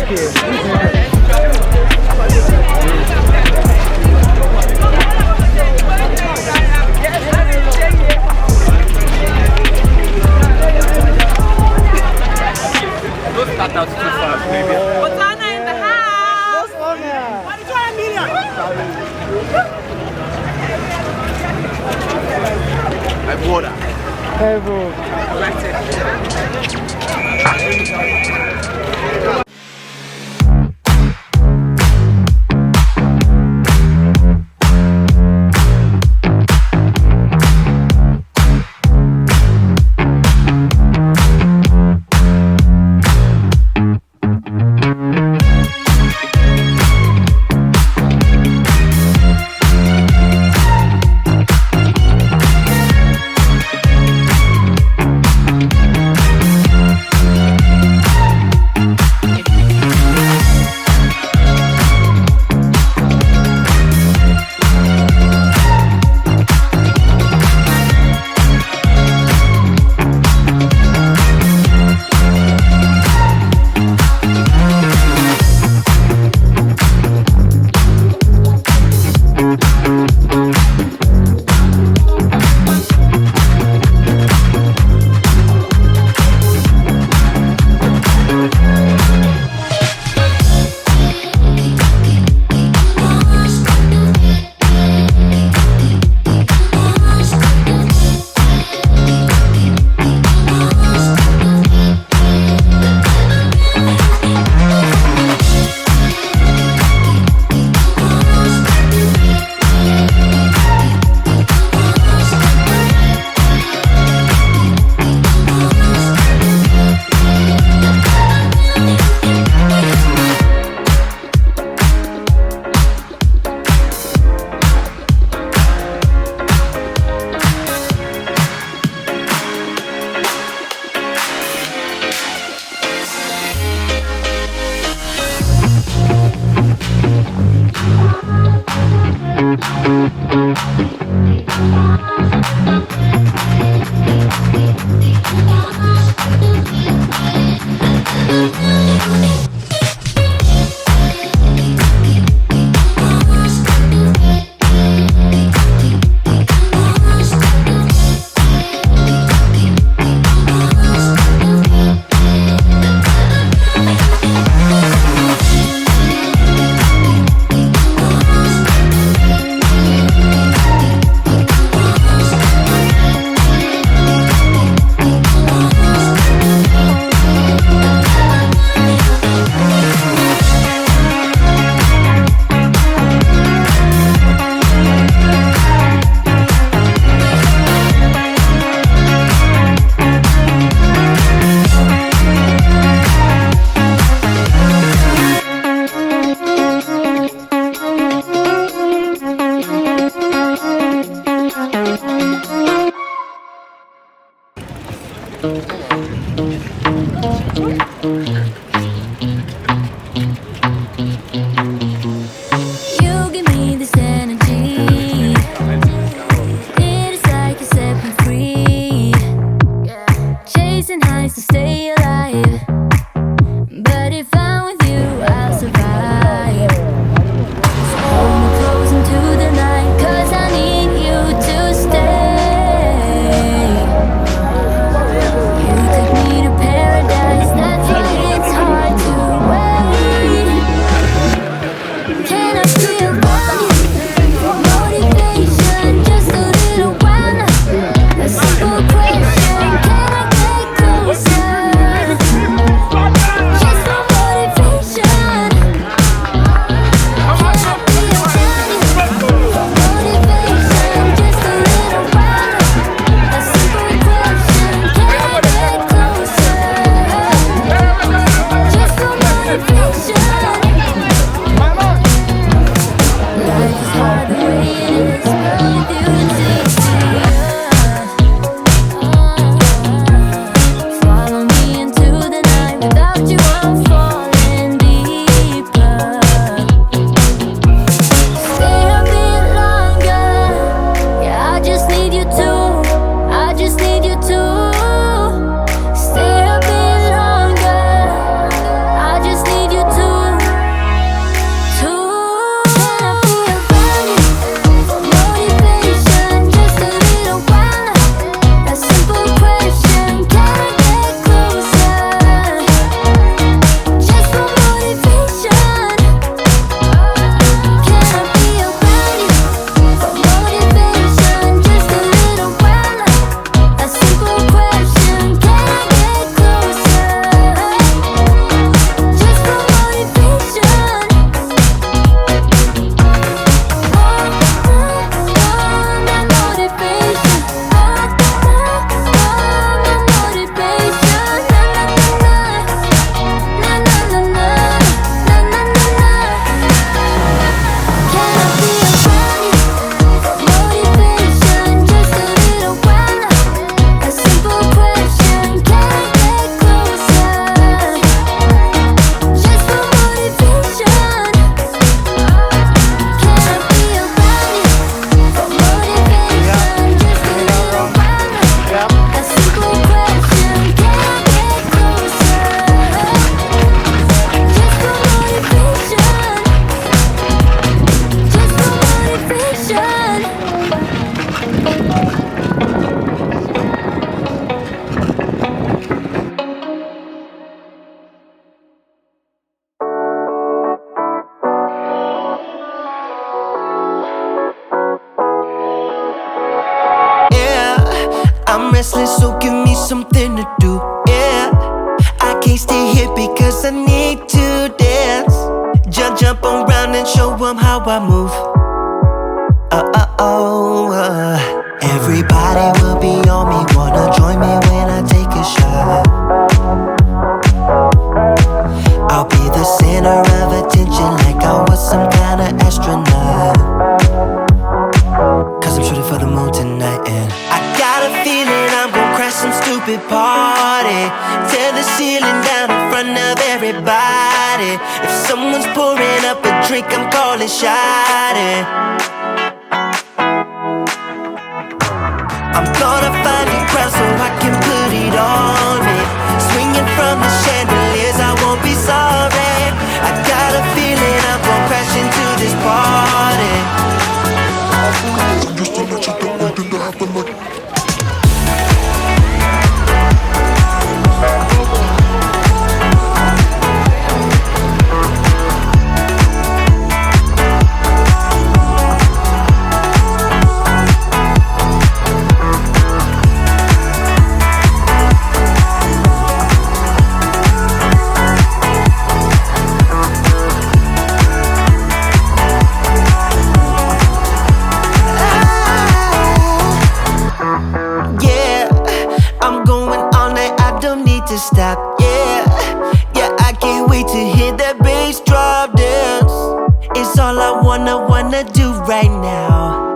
Thank you. That was too fast, baby. Botana in the house. What is your million? I bought her. Hey, bro. something to do, yeah. I can't stay here because I need to dance. Jump around and show them how I move. Everybody will be on me, wanna join me when I take a shot. I'll be the center of attention like I was some kind of astronaut. Cause I'm shooting for the moon tonight and I got a feeling I'm gonna crash some stupid party. Tear the ceiling down in front of everybody. If someone's pouring up a drink, I'm calling shawty. I'm gonna find a crowd so I can put it on me. Swinging from the chandeliers, I won't be sorry. I got a feeling I'm gonna crash into this party. To stop, yeah, I can't wait to hear that bass drop dance. It's all I wanna do right now.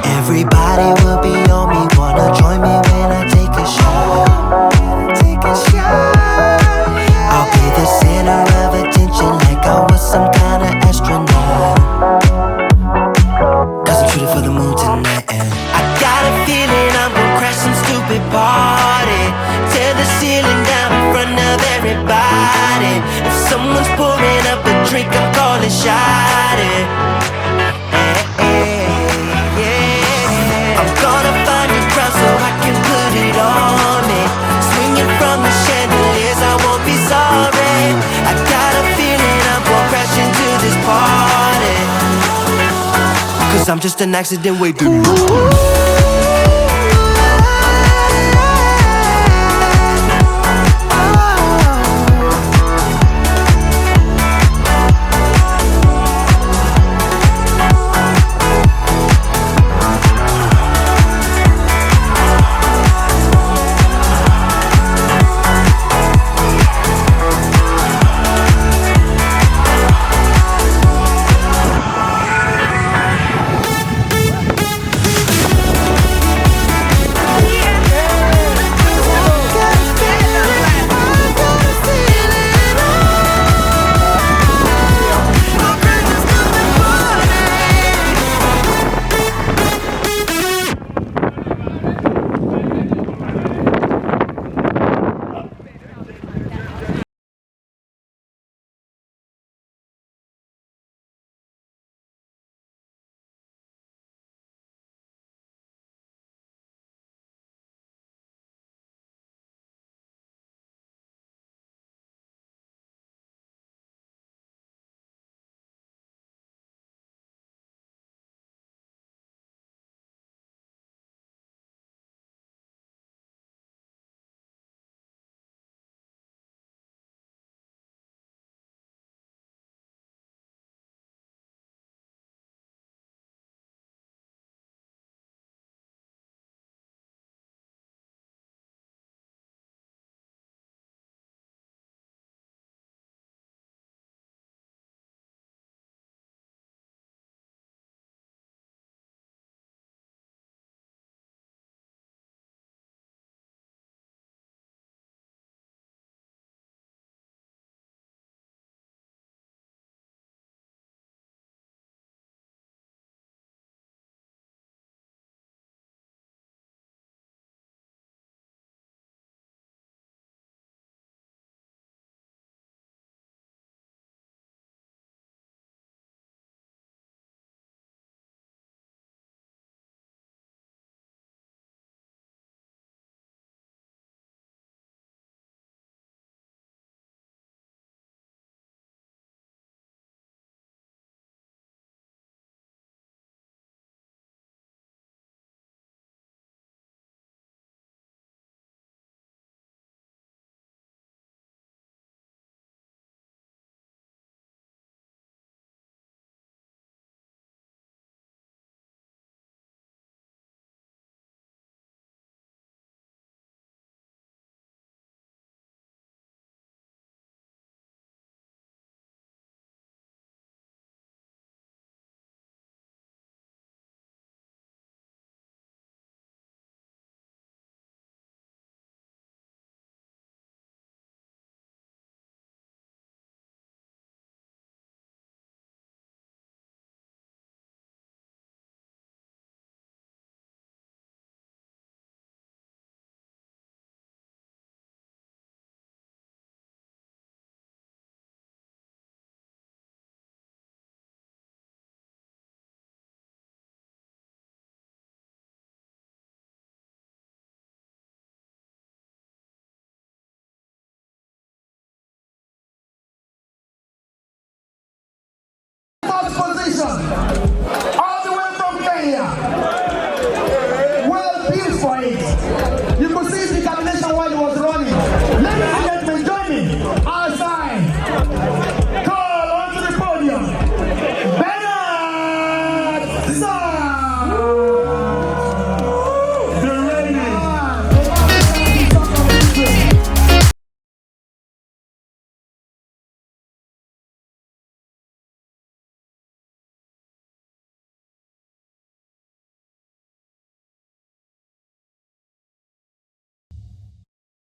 Everybody will be on me, wanna join me when I take a shot. I'll be the center of attention like I was some kind of astronaut. Cause I'm shooting for the moon tonight and I got a feeling I'm gonna crash some stupid party. Tear the ceiling down in front of everybody. If someone's pouring up a drink, I'm calling shawty. I'm gonna find a crowd so I can put it on me. Swinging from the chandeliers, I won't be sorry. I got a feeling I'm gonna crash into this party. Cause I'm just an accident waiting.